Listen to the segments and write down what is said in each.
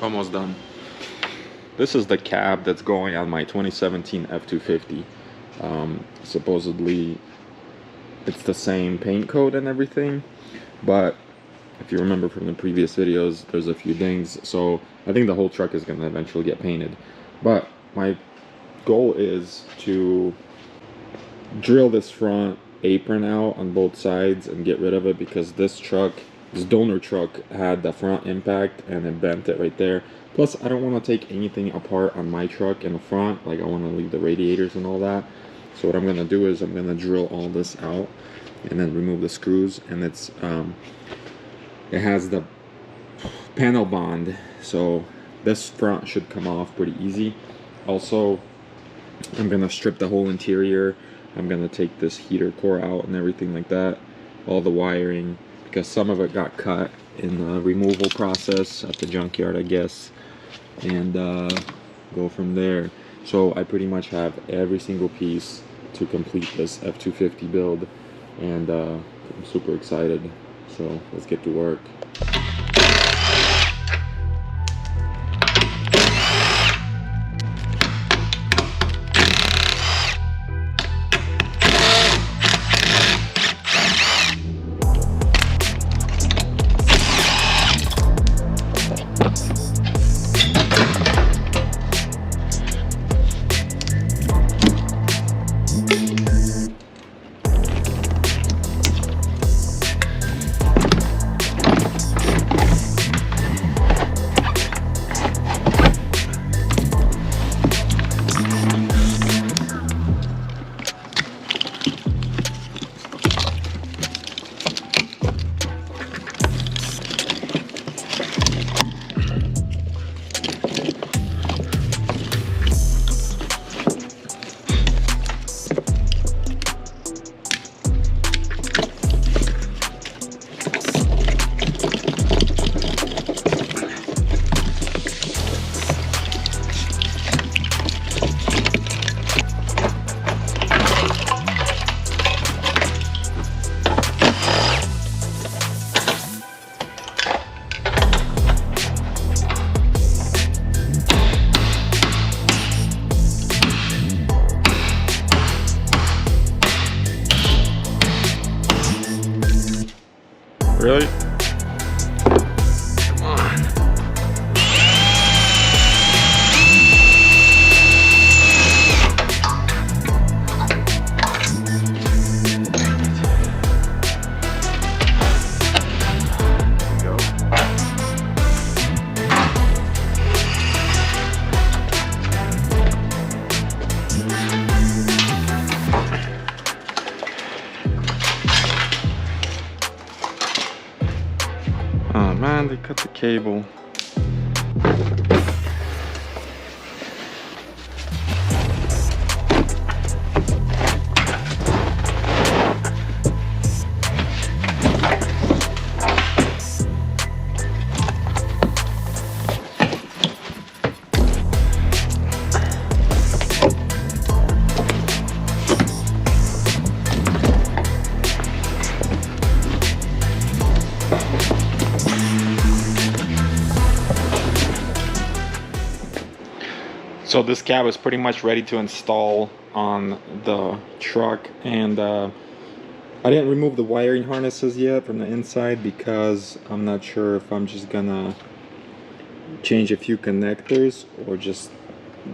Almost done. This is the cab that's going on my 2017 F-250. Supposedly it's the same paint coat and everything, but if you remember from the previous videos, there's a few dings, so I think the whole truck is going to eventually get painted. But my goal is to drill this front apron out on both sides and get rid of it, because this donor truck had the front impact and it bent it right there. Plus, I don't want to take anything apart on my truck in the front. Like, I want to leave the radiators and all that. So what I'm going to do is I'm going to drill all this out and then remove the screws. And it has the panel bond, so this front should come off pretty easy. Also, I'm going to strip the whole interior. I'm going to take this heater core out and everything like that. All the wiring, because some of it got cut in the removal process at the junkyard, I guess, and go from there. So I pretty much have every single piece to complete this F-250 build, and I'm super excited. So let's get to work. Really? Come on. Go. Oh man, they cut the cable. So this cab is pretty much ready to install on the truck, and I didn't remove the wiring harnesses yet from the inside because I'm not sure if I'm just gonna change a few connectors or just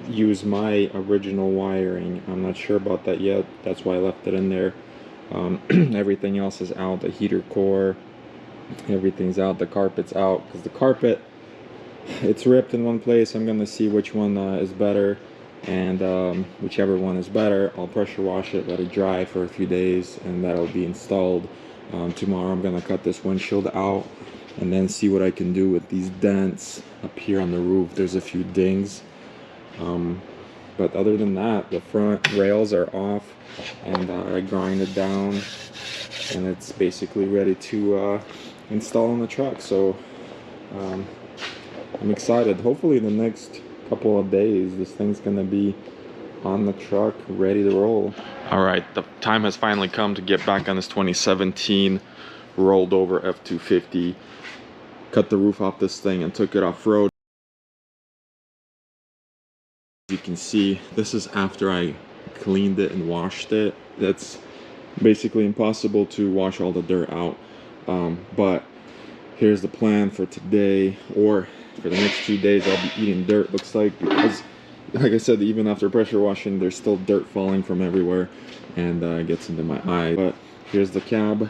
use my original wiring. I'm not sure about that yet. That's why I left it in there. Everything else is out. The heater core, everything's out. The carpet's out because the carpet, it's ripped in one place. I'm gonna see which one is better, and whichever one is better, I'll pressure wash it, let it dry for a few days, and that'll be installed. Tomorrow I'm gonna cut this windshield out and then see what I can do with these dents up here on the roof. There's a few dings, but other than that, the front rails are off, and I grind it down, and it's basically ready to install on the truck. So I'm excited. Hopefully in the next couple of days this thing's gonna be on the truck, ready to roll. All right, the time has finally come to get back on this 2017 rolled over F-250. Cut the roof off this thing and took it off-road. You can see this is after I cleaned it and washed it. That's basically impossible to wash all the dirt out, but here's the plan for today, or for the next 2 days. I'll be eating dirt, looks like, because like I said, even after pressure washing, there's still dirt falling from everywhere, and it gets into my eye. But here's the cab,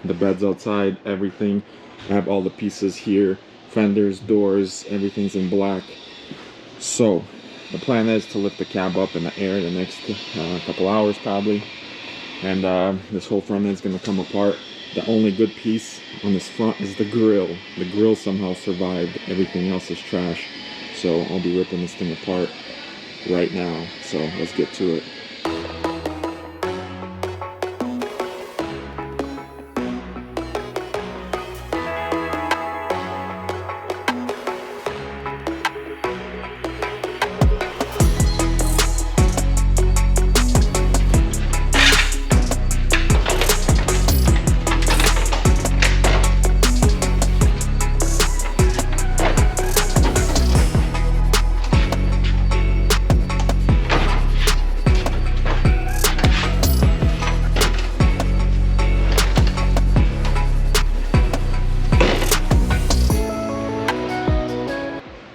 the bed's outside, everything. I have all the pieces here, fenders, doors, everything's in black. So the plan is to lift the cab up in the air the next couple hours probably, and this whole front end's gonna come apart. The only good piece on this front is the grill. The grill somehow survived. Everything else is trash. So I'll be ripping this thing apart right now. So let's get to it.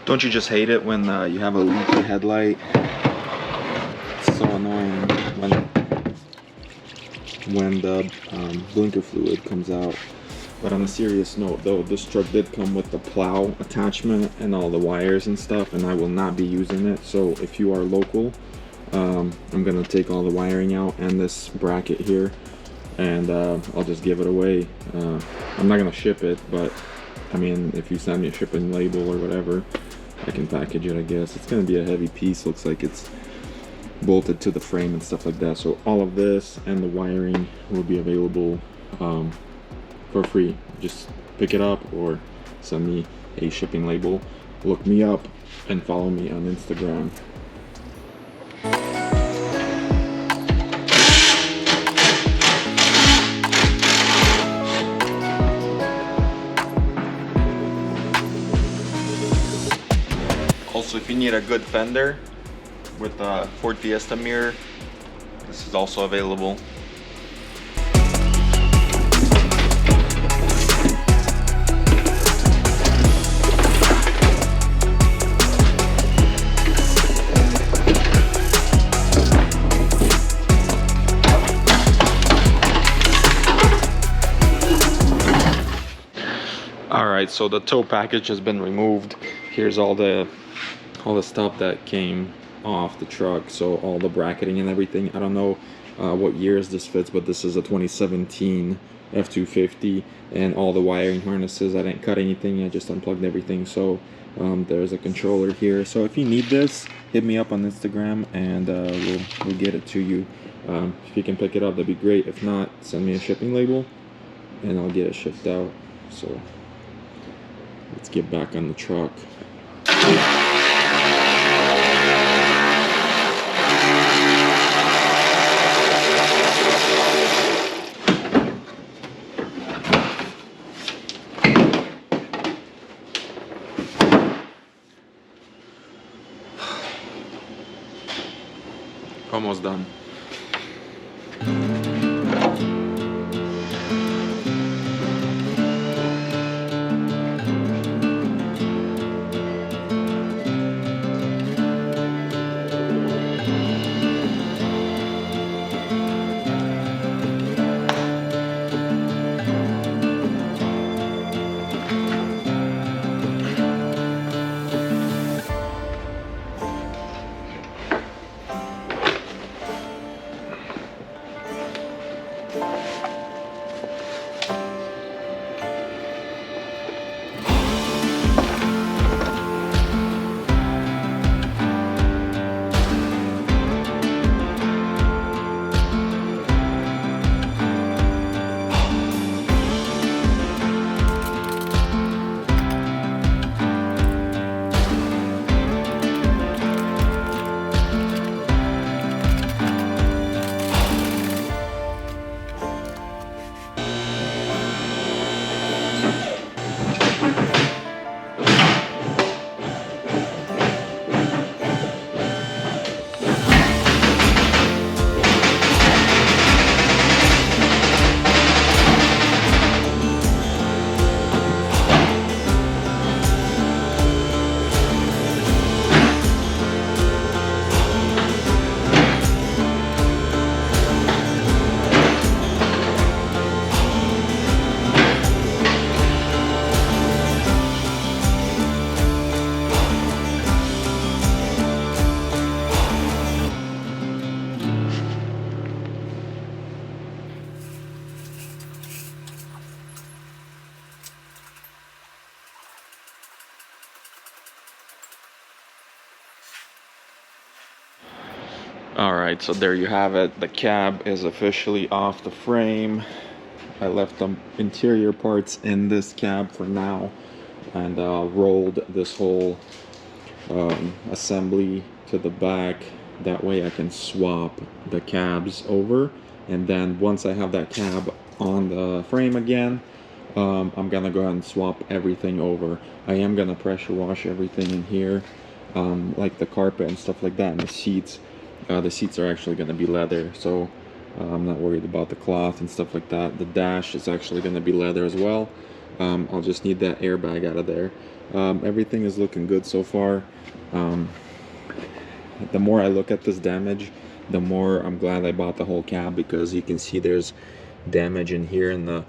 Don't you just hate it when you have a leaky headlight? It's so annoying when the blinker fluid comes out. But on a serious note though, this truck did come with the plow attachment and all the wires and stuff, and I will not be using it. So if you are local, I'm gonna take all the wiring out and this bracket here, and I'll just give it away. I'm not gonna ship it, but I mean, if you send me a shipping label or whatever, I can package it, I guess. It's gonna be a heavy piece. Looks like it's bolted to the frame and stuff like that. So all of this and the wiring will be available for free. Just pick it up or send me a shipping label. Look me up and follow me on Instagram. Also, if you need a good fender with a Ford Fiesta mirror, this is also available. Alright, so the tow package has been removed. Here's all the stuff that came off the truck, so all the bracketing and everything. I don't know what years this fits, but this is a 2017 F-250, and all the wiring harnesses, I didn't cut anything, I just unplugged everything. So there's a controller here. So if you need this, hit me up on Instagram and we'll get it to you. If you can pick it up, that'd be great. If not, send me a shipping label and I'll get it shipped out. So let's get back on the truck. Almost done. Alright, so there you have it. The cab is officially off the frame. I left the interior parts in this cab for now, and rolled this whole assembly to the back. That way I can swap the cabs over, and then once I have that cab on the frame again, I'm gonna go ahead and swap everything over. I am gonna pressure wash everything in here, like the carpet and stuff like that, and the seats. The seats are actually gonna be leather, so I'm not worried about the cloth and stuff like that. The dash is actually gonna be leather as well. I'll just need that airbag out of there. Everything is looking good so far. The more I look at this damage, the more I'm glad I bought the whole cab, because you can see there's damage in here in the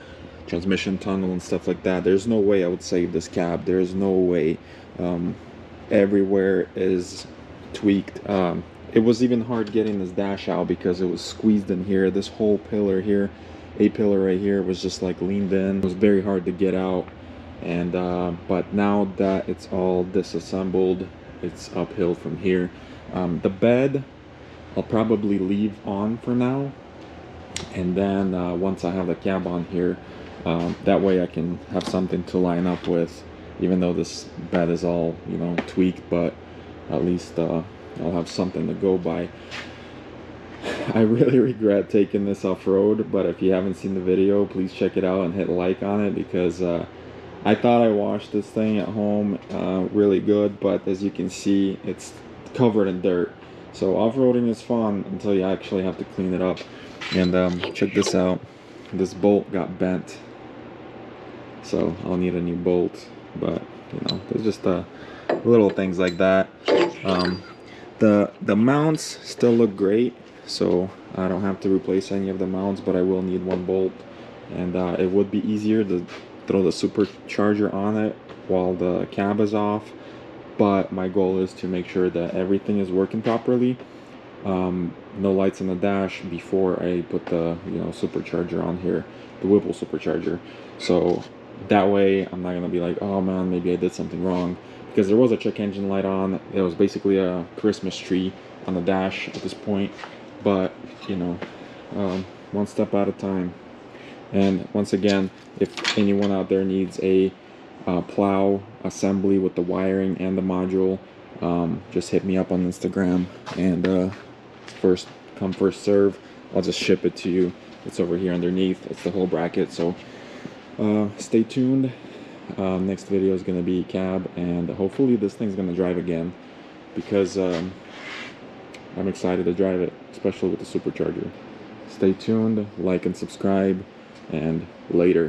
transmission tunnel and stuff like that. There's no way I would save this cab. There's no way. Everywhere is tweaked. It was even hard getting this dash out because it was squeezed in here. This whole pillar here, a pillar right here, was just like leaned in. It was very hard to get out. And but now that it's all disassembled, it's uphill from here. The bed I'll probably leave on for now, and then once I have the cab on here, that way I can have something to line up with, even though this bed is all, you know, tweaked, but at least I'll have something to go by. I really regret taking this off-road, but if you haven't seen the video, please check it out and hit like on it, because I thought I washed this thing at home really good, but as you can see, it's covered in dirt. So off-roading is fun until you actually have to clean it up. And check this out. This bolt got bent, so I'll need a new bolt. But you know, there's just little things like that. The mounts still look great, so I don't have to replace any of the mounts, but I will need one bolt. And it would be easier to throw the supercharger on it while the cab is off, but my goal is to make sure that everything is working properly. No lights on the dash before I put the, you know, supercharger on here, the Whipple supercharger. So that way I'm not gonna be like, oh man, maybe I did something wrong, because there was a check engine light on. It was basically a Christmas tree on the dash at this point, but you know, one step at a time. And once again, if anyone out there needs a plow assembly with the wiring and the module, just hit me up on Instagram, and first come first serve, I'll just ship it to you. It's over here underneath. It's the whole bracket. So stay tuned. Next video is going to be cab, and hopefully this thing's going to drive again, because I'm excited to drive it, especially with the supercharger. Stay tuned, like and subscribe, and later.